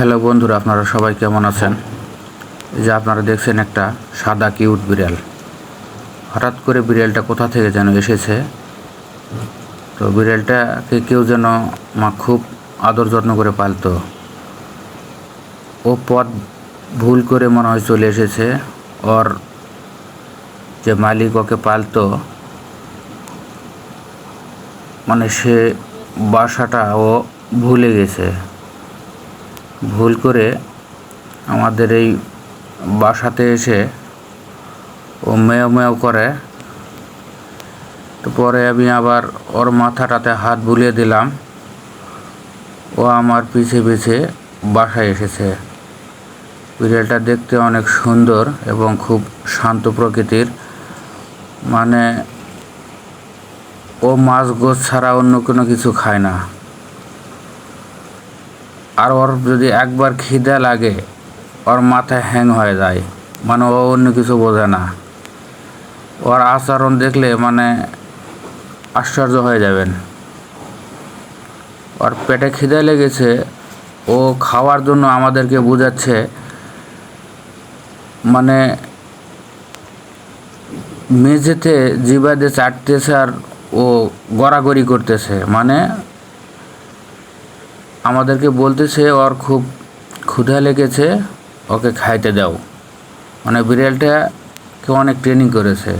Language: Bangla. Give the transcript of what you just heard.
হ্যালো বন্ধুরা, আপনারা সবাই কেমন আছেন? এই যে আপনারা দেখছেন একটা সাদা কিউট বিড়াল। হঠাৎ করে বিড়ালটা কোথা থেকে যেন এসেছে। তো বিড়ালটাকে কেউ যেন খুব আদর যত্ন করে পালতো। ও পথ ভুল করে মনে হয় চলে এসেছে। ওর যে মালিক ওকে পালতো, মানে সে বাসাটা ও ভুলে গেছে। ভুল করে আমাদের এই বাসাতে এসে ও মেয় মেয় করে। তো পরে আমি আবার ওর মাথাটাতে হাত বুলিয়ে দিলাম। ও আমার পিছে পিছে বাসায় এসেছে। বিড়ালটা দেখতে অনেক সুন্দর এবং খুব শান্ত প্রকৃতির। মানে ও মাছ গোছ ছাড়া অন্য কোনো কিছু খায় না। আর ওর যদি একবার খিদে লাগে ওর মাথায় হ্যাং হয়ে যায়, মানে ও অন্য কিছু বোঝে না। ওর আচরণ দেখলে মানে আশ্চর্য হয়ে যাবেন। ওর পেটে খিদে লেগেছে, ও খাওয়ার জন্য আমাদেরকে বোঝাচ্ছে, মানে মেঝেতে জিভা দিয়ে চাটতেছে আর ও গড়াগড়ি করতেছে, মানে আমাদেরকে বলতেছে ওর খুব ক্ষুধা লেগেছে, ওকে খাইতে দাও। মানে বিড়ালটাকে অনেক ট্রেনিং করেছে।